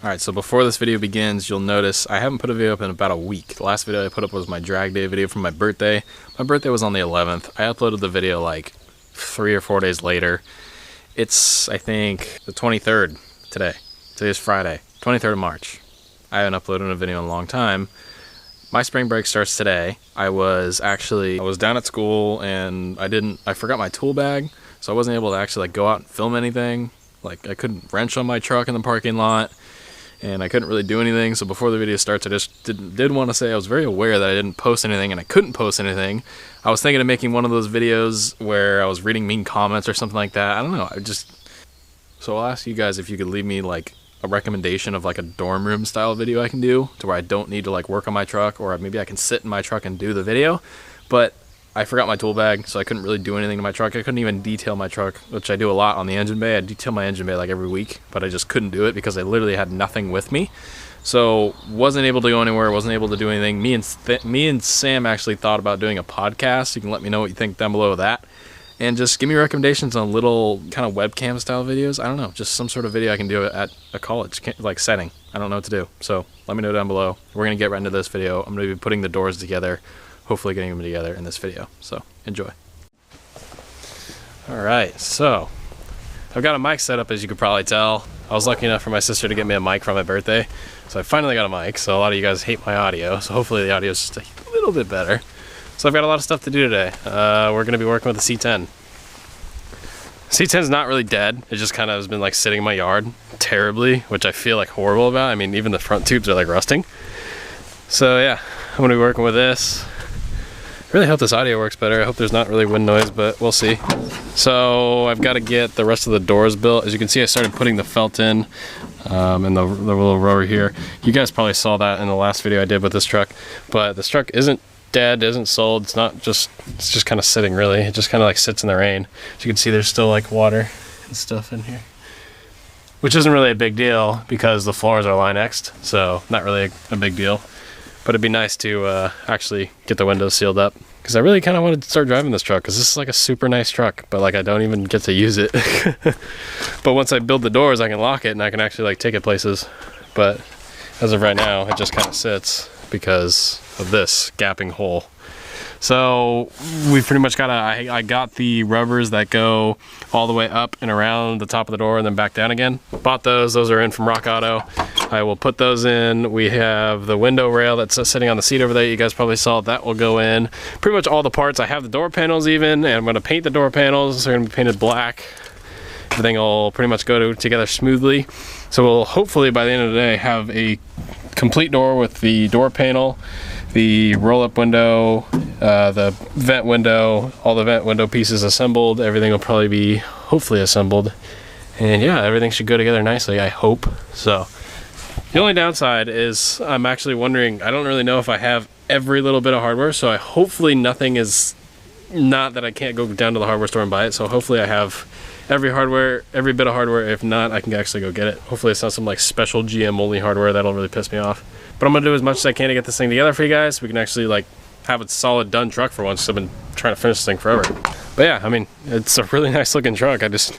Alright, so before this video begins, you'll notice I haven't put a video up in about a week. The last video I put up was my drag day video from my birthday. My birthday was on the 11th. I uploaded the video like 3 or 4 days later. It's, I think, the 23rd today. Today's Friday, 23rd of March. I haven't uploaded a video in a long time. My spring break starts today. I was down at school and I forgot my tool bag, so I wasn't able to actually go out and film anything. Like, I couldn't wrench on my truck in the parking lot, and I couldn't really do anything. So before the video starts, I just did want to say I was very aware that I didn't post anything and I couldn't post anything. I was thinking of making one of those videos where I was reading mean comments or something like that. I don't know. So I'll ask you guys if you could leave me like a recommendation of like a dorm room style video I can do to where I don't need to like work on my truck, or maybe I can sit in my truck and do the video. But I forgot my tool bag, so I couldn't really do anything to my truck. I couldn't even detail my truck, which I do a lot on the engine bay. I detail my engine bay like every week, but I just couldn't do it because I literally had nothing with me. So wasn't able to go anywhere, wasn't able to do anything. Me and Sam actually thought about doing a podcast. You can let me know what you think down below of that. And just give me recommendations on little kind of webcam style videos. I don't know, just some sort of video I can do at a college like setting. I don't know what to do. So let me know down below. We're gonna get right into this video. I'm gonna be putting the doors together, hopefully getting them together in this video. So enjoy. All right, so I've got a mic set up, as you could probably tell. I was lucky enough for my sister to get me a mic for my birthday. So I finally got a mic. So a lot of you guys hate my audio. So hopefully the audio is just a little bit better. So I've got a lot of stuff to do today. We're gonna be working with the C10. C10 is not really dead. It just kind of has been like sitting in my yard terribly, which I feel like horrible about. I mean, even the front tubes are like rusting. So yeah, I'm gonna be working with this. I really hope this audio works better. I hope there's not really wind noise, but we'll see. So I've got to get the rest of the doors built. As you can see, I started putting the felt in and the little rower here. You guys probably saw that in the last video I did with this truck, but this truck isn't dead, isn't sold. It's just kind of sitting really. It just kind of like sits in the rain. As you can see, there's still like water and stuff in here, which isn't really a big deal because the floors are Line-X'd, so not really a big deal. But it'd be nice to actually get the windows sealed up, because I really kind of wanted to start driving this truck, because this is like a super nice truck, but like I don't even get to use it. But once I build the doors, I can lock it and I can actually like take it places. But as of right now, it just kind of sits because of this gapping hole. So we pretty much got I got the rubbers that go all the way up and around the top of the door and then back down again. Bought those are in from Rock Auto. I will put those in. We have the window rail that's sitting on the seat over there. You guys probably saw that will go in. Pretty much all the parts. I have the door panels even, and I'm gonna paint the door panels. They're gonna be painted black. Everything will pretty much go together smoothly. So we'll hopefully by the end of the day have a complete door with the door panel, the roll-up window, the vent window, all the vent window pieces assembled. Everything will probably be hopefully assembled. And yeah, everything should go together nicely, I hope. So the only downside is I'm actually wondering, I don't really know if I have every little bit of hardware, so hopefully nothing is, not that I can't go down to the hardware store and buy it, so hopefully I have every bit of hardware. If not, I can actually go get it. Hopefully it's not some like special GM only hardware that'll really piss me off. But I'm gonna do as much as I can to get this thing together for you guys. We can actually like have a solid done truck for once. I've been trying to finish this thing forever. But yeah, I mean, it's a really nice looking truck. I just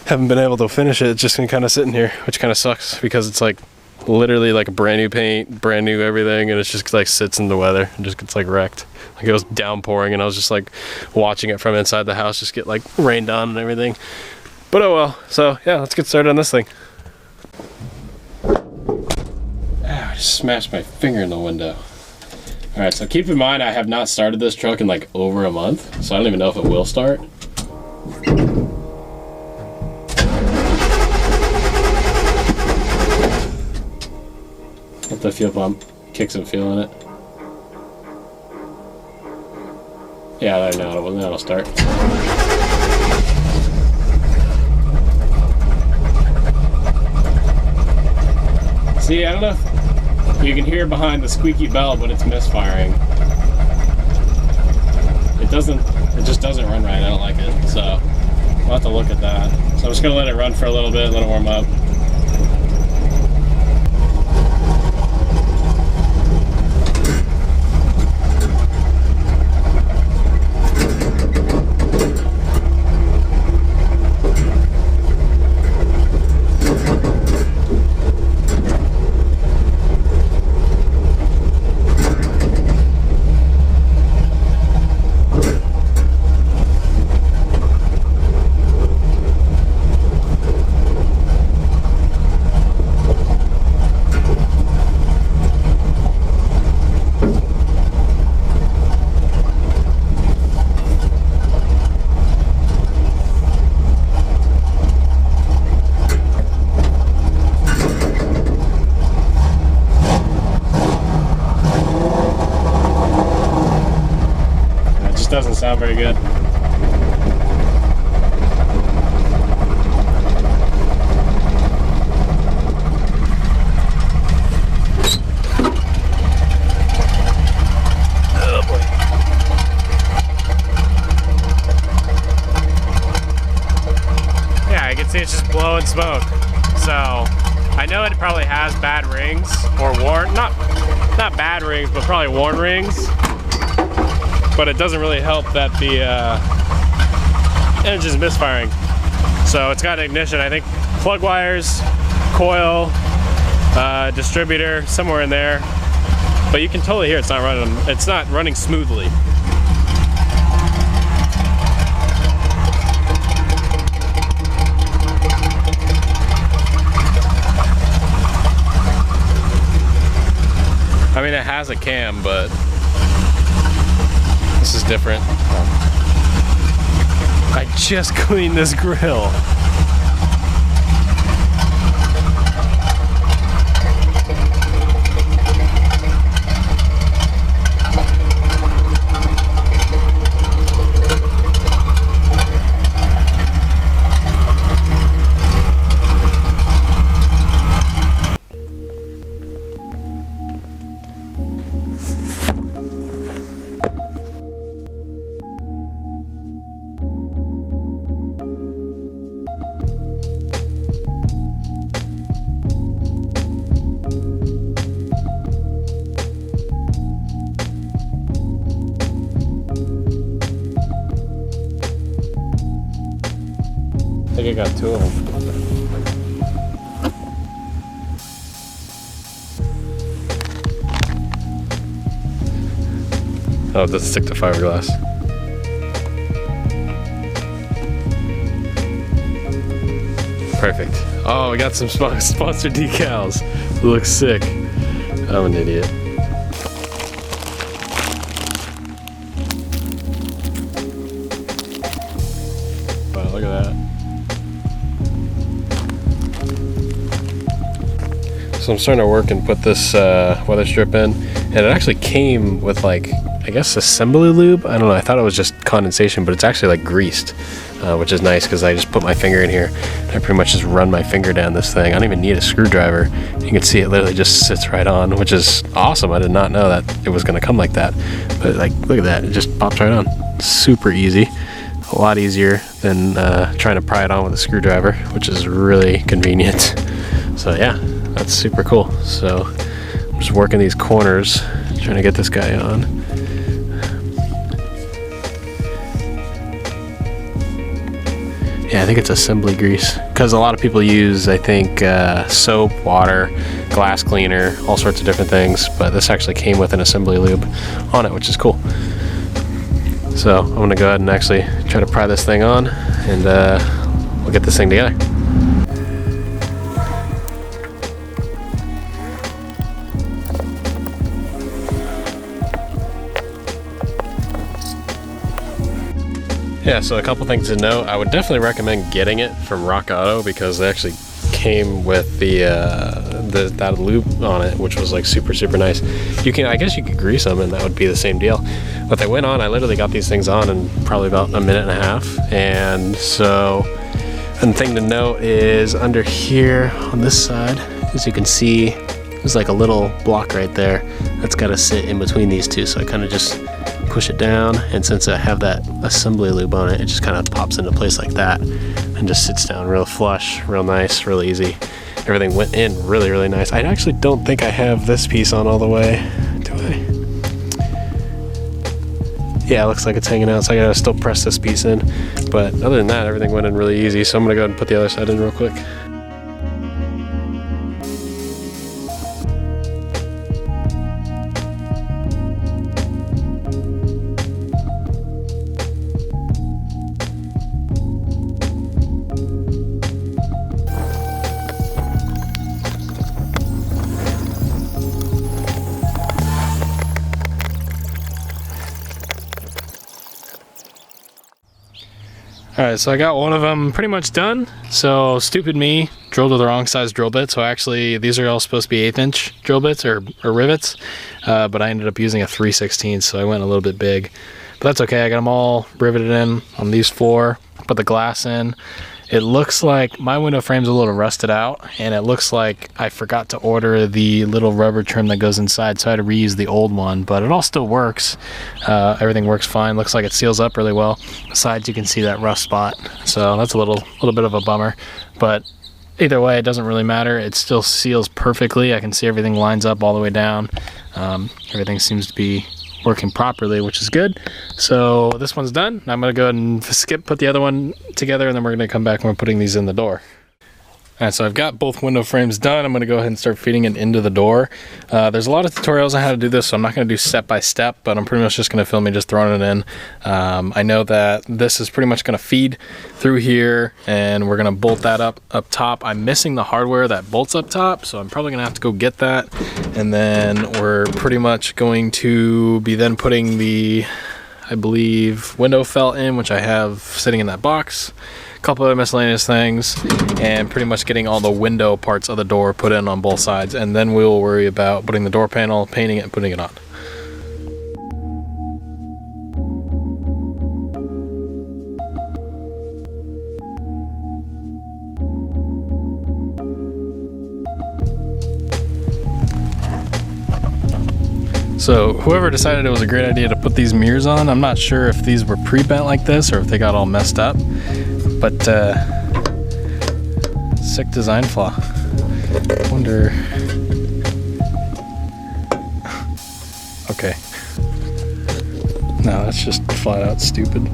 haven't been able to finish it. It's just been kind of sitting here, which kind of sucks because it's like literally like a brand new paint, brand new everything, and it's just like sits in the weather and just gets like wrecked. Like it was downpouring and I was just like watching it from inside the house just get like rained on and everything. But oh well. So yeah, let's get started on this thing. I just smashed my finger in the window. All right, so keep in mind I have not started this truck in like over a month, so I don't even know if it will start. Get the fuel pump, kick some fuel in it. Yeah, now it'll start. See, I don't know if you can hear behind the squeaky bell, but it's misfiring. It just doesn't run right. I don't like it, so we'll have to look at that. So I'm just gonna let it run for a little bit, let it warm up. sound very good. Oh boy. Yeah, I can see it's just blowing smoke. So I know it probably has bad rings or worn, not bad rings, but probably worn rings. But it doesn't really help that the engine's misfiring. So it's got ignition, I think, plug wires, coil, distributor, somewhere in there. But you can totally hear it's not running smoothly. I mean, it has a cam, but this is different. I just cleaned this grill. I think I got 2 of them. Oh, it doesn't stick to fiberglass. Perfect. Oh, we got some sponsored decals. It looks sick. I'm an idiot. Wow, look at that. So I'm starting to work and put this weather strip in, and it actually came with, like, I guess assembly lube. I don't know, I thought it was just condensation, but it's actually like greased, which is nice because I just put my finger in here and I pretty much just run my finger down this thing. I don't even need a screwdriver. You can see it literally just sits right on, which is awesome. I did not know that it was going to come like that, but like, look at that, it just pops right on. Super easy, a lot easier than trying to pry it on with a screwdriver, which is really convenient. So yeah, that's super cool. So I'm just working these corners, trying to get this guy on. Yeah, I think it's assembly grease, because a lot of people use, I think, soap, water, glass cleaner, all sorts of different things, but this actually came with an assembly lube on it, which is cool. So I'm gonna go ahead and actually try to pry this thing on, and we'll get this thing together. Yeah, so a couple things to note. I would definitely recommend getting it from Rock Auto because they actually came with that lube on it, which was like super nice. I guess you could grease them and that would be the same deal. But they went on, I literally got these things on in probably about a minute and a half. And so, and the thing to note is under here on this side, as you can see, there's like a little block right there that's got to sit in between these two. So I kind of just push it down, and since I have that assembly lube on it, it just kind of pops into place like that and just sits down real flush, real nice, real easy. Everything went in really nice. I actually don't think I have this piece on all the way. Do I? Yeah, it looks like it's hanging out, so I gotta still press this piece in. But other than that, everything went in really easy. So I'm gonna go ahead and put the other side in real quick. Alright, so I got one of them pretty much done. So stupid me, drilled with the wrong size drill bit. So actually these are all supposed to be 1/8 inch drill bits or rivets, but I ended up using a 3/16, so I went a little bit big. but that's okay. I got them all riveted in on these 4, put the glass in. It looks like my window frame's a little rusted out, and it looks like I forgot to order the little rubber trim that goes inside, so I had to reuse the old one, but it all still works. Everything works fine. Looks like it seals up really well. Besides, you can see that rough spot, so that's a little bit of a bummer, but either way, it doesn't really matter. It still seals perfectly. I can see everything lines up all the way down. Everything seems to be working properly, which is good. So this one's done. I'm gonna go ahead and put the other one together, and then we're gonna come back when we're putting these in the door. All right, so I've got both window frames done. I'm gonna go ahead and start feeding it into the door. There's a lot of tutorials on how to do this, so I'm not gonna do step by step, but I'm pretty much just gonna film me just throwing it in. I know that this is pretty much gonna feed through here, and we're gonna bolt that up top. I'm missing the hardware that bolts up top, so I'm probably gonna have to go get that. And then we're pretty much going to be then putting the, I believe, window felt in, which I have sitting in that box. A couple of miscellaneous things, and pretty much getting all the window parts of the door put in on both sides, and then we'll worry about putting the door panel, painting it, and putting it on. So whoever decided it was a great idea to put these mirrors on, I'm not sure if these were pre-bent like this or if they got all messed up, but sick design flaw. Wonder. Okay. No, that's just flat out stupid.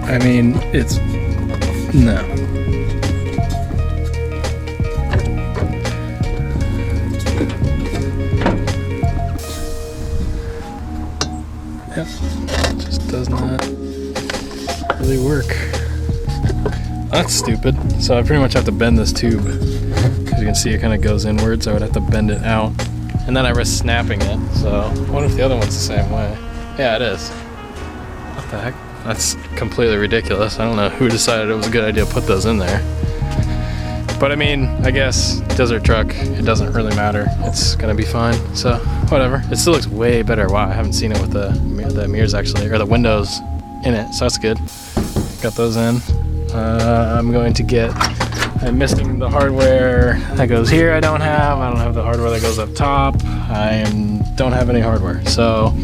I mean, it's no. Yep, just does not really work. That's stupid. So I pretty much have to bend this tube, because you can see it kind of goes inwards. I would have to bend it out, and then I risk snapping it. So I wonder if the other one's the same way. Yeah, it is. What the heck? That's completely ridiculous. I don't know who decided it was a good idea to put those in there. But I mean, I guess desert truck, it doesn't really matter. It's gonna be fine, so whatever. It still looks way better. Wow, I haven't seen it with the mirrors actually, or the windows in it, so that's good. Got those in. I'm missing the hardware that goes here. I don't have the hardware that goes up top. Don't have any hardware. So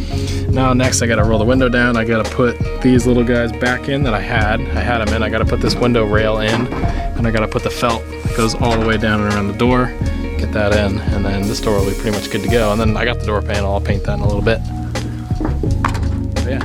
now next I gotta roll the window down. I gotta put these little guys back in that I had them in. I gotta put this window rail in, and I gotta put the felt that goes all the way down and around the door, get that in, and then this door will be pretty much good to go. And then I got the door panel. I'll paint that in a little bit. But yeah.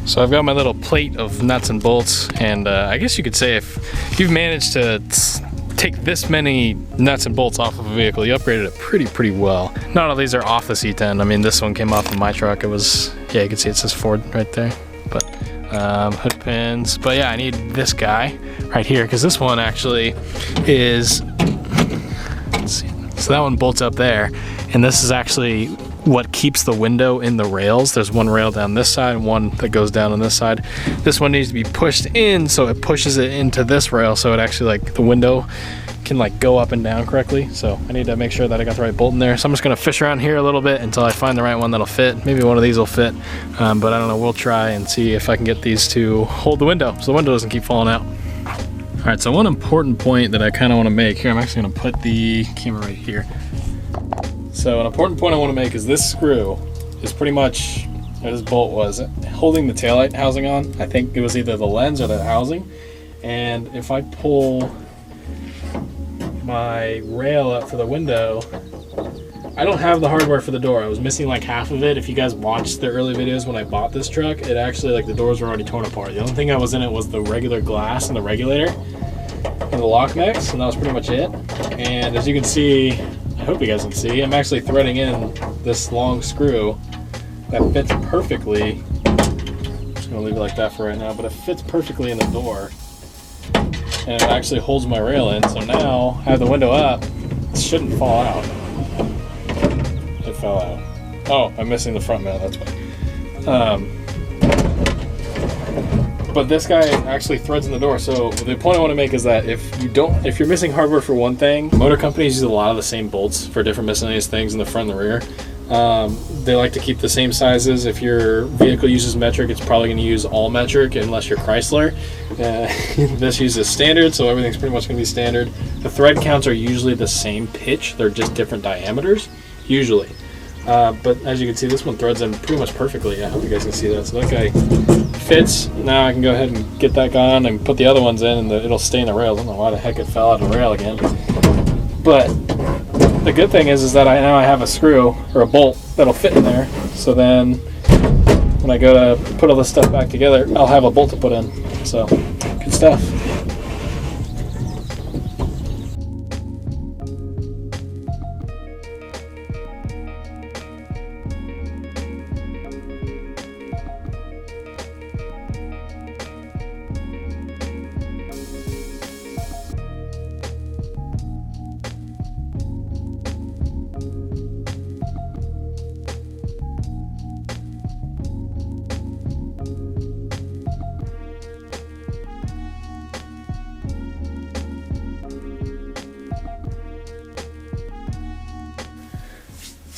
So I've got my little plate of nuts and bolts, and I guess you could say if you've managed to take this many nuts and bolts off of a vehicle, you upgraded it pretty well. Not all these are off the C10. I mean, this one came off of my truck. It was, yeah, you can see it says Ford right there. But hood pins. But yeah, I need this guy right here, because this one actually is, let's see. So that one bolts up there, and this is actually what keeps the window in the rails. There's one rail down this side and one that goes down on this side. This one needs to be pushed in, so it pushes it into this rail, so it actually, like, the window can like go up and down correctly. So I need to make sure that I got the right bolt in there. So I'm just gonna fish around here a little bit until I find the right one that'll fit. Maybe one of these will fit, but I don't know. We'll try and see if I can get these to hold the window so the window doesn't keep falling out. All right, so one important point that I kind of want to make here, I'm actually gonna put the camera right here. So an important point I want to make is this screw is pretty much, this bolt was holding the taillight housing on. I think it was either the lens or the housing. And if I pull my rail up for the window, I don't have the hardware for the door. I was missing like half of it. If you guys watched the early videos when I bought this truck, it actually, like, the doors were already torn apart. The only thing that was in it was the regular glass and the regulator and the lock mix, and that was pretty much it. And as you can see, I hope you guys can see, I'm actually threading in this long screw that fits perfectly. I'm just gonna leave it like that for right now, but it fits perfectly in the door. And it actually holds my rail in, so now I have the window up. It shouldn't fall out. It fell out. Oh, I'm missing the front mail, that's why. But this guy actually threads in the door. So the point I want to make is that if you're missing hardware for one thing, motor companies use a lot of the same bolts for different miscellaneous things in the front and the rear. They like to keep the same sizes. If your vehicle uses metric, it's probably going to use all metric unless you're Chrysler. This uses standard, so everything's pretty much going to be standard. The thread counts are usually the same pitch. They're just different diameters, usually. But as you can see, this one threads in pretty much perfectly. I hope you guys can see that. So that guy fits. Now I can go ahead and get that gone and put the other ones in, and it'll stay in the rails. I don't know why the heck it fell out of the rail again. But the good thing is that now I have a screw or a bolt that'll fit in there. So then when I go to put all this stuff back together, I'll have a bolt to put in. So good stuff.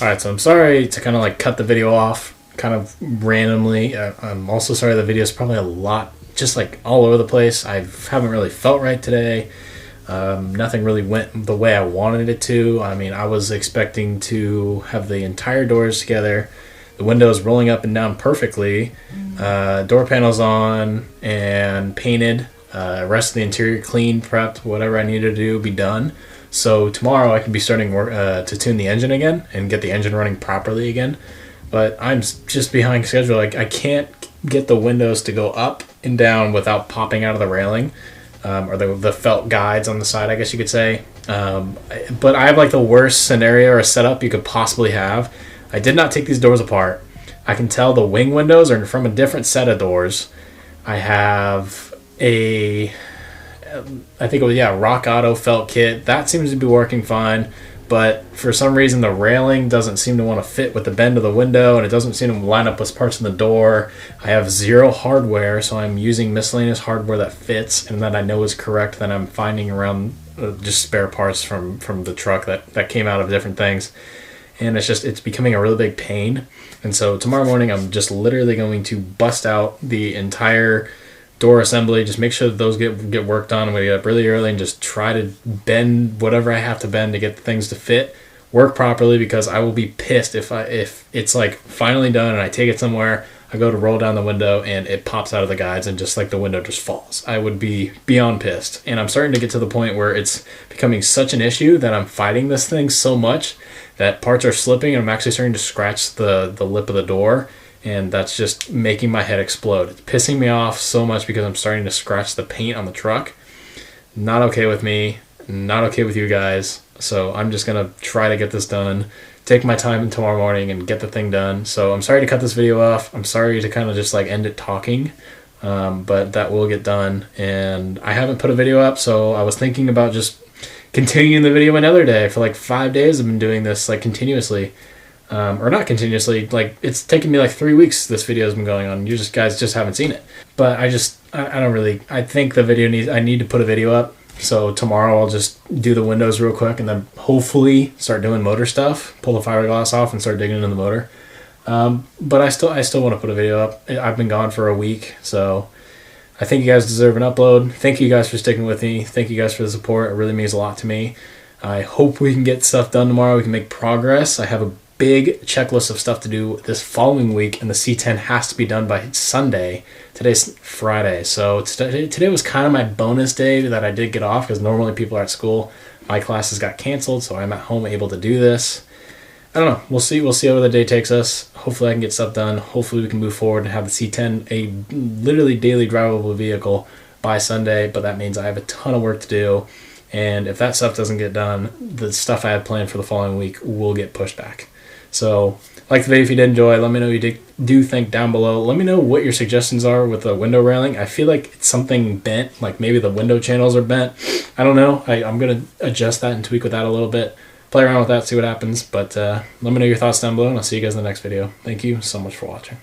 Alright, so I'm sorry to kind of like cut the video off kind of randomly. I'm also sorry the video is probably a lot, just like all over the place. I haven't really felt right today. Nothing really went the way I wanted it to. I mean, I was expecting to have the entire doors together, the windows rolling up and down perfectly, door panels on and painted, rest of the interior clean, prepped, whatever I needed to do be done. So tomorrow I can be starting work to tune the engine again and get the engine running properly again. But I'm just behind schedule. Like, I can't get the windows to go up and down without popping out of the railing, or the felt guides on the side, I guess you could say. But I have like the worst scenario or setup you could possibly have. I did not take these doors apart. I can tell the wing windows are from a different set of doors. I have I think it was, Rock Auto felt kit. That seems to be working fine, but for some reason the railing doesn't seem to want to fit with the bend of the window, and it doesn't seem to line up with parts in the door. I have zero hardware, so I'm using miscellaneous hardware that fits and that I know is correct, that I'm finding around just spare parts from the truck that came out of different things. And it's becoming a really big pain. And so tomorrow morning I'm just literally going to bust out the entire door assembly, just make sure that those get worked on. I'm going to get up really early and just try to bend whatever I have to bend to get the things to fit, work properly, because I will be pissed if it's like finally done and I take it somewhere, I go to roll down the window and it pops out of the guides and just like the window just falls. I would be beyond pissed. And I'm starting to get to the point where it's becoming such an issue that I'm fighting this thing so much that parts are slipping, and I'm actually starting to scratch the lip of the door. And that's just making my head explode. It's pissing me off so much because I'm starting to scratch the paint on the truck. Not okay with me, not okay with you guys. So I'm just going to try to get this done, take my time tomorrow morning and get the thing done. So I'm sorry to cut this video off. I'm sorry to kind of just like end it talking, but that will get done. And I haven't put a video up, so I was thinking about just continuing the video another day. For like 5 days I've been doing this like continuously. Or not continuously, like it's taken me like 3 weeks this video has been going on. You guys just haven't seen it. But I think the video I need to put a video up. So tomorrow I'll just do the windows real quick and then hopefully start doing motor stuff, pull the fiberglass off and start digging into the motor. But I still want to put a video up. I've been gone for a week, so I think you guys deserve an upload. Thank you guys for sticking with me. Thank you guys for the support. It really means a lot to me. I hope we can get stuff done tomorrow. We can make progress. I have a big checklist of stuff to do this following week, and the C10 has to be done by Sunday. Today's Friday, so today was kind of my bonus day that I did get off, because normally people are at school. My classes got canceled, so I'm at home able to do this. I don't know. We'll see where the day takes us. Hopefully I can get stuff done. Hopefully we can move forward and have the C10 a literally daily drivable vehicle by Sunday, but that means I have a ton of work to do. And if that stuff doesn't get done, the stuff I had planned for the following week will get pushed back. So, like the video if you did enjoy. Let me know what you do think down below. Let me know what your suggestions are with the window railing. I feel like it's something bent, like maybe the window channels are bent. I don't know. I'm going to adjust that and tweak with that a little bit. Play around with that, see what happens. But let me know your thoughts down below, and I'll see you guys in the next video. Thank you so much for watching.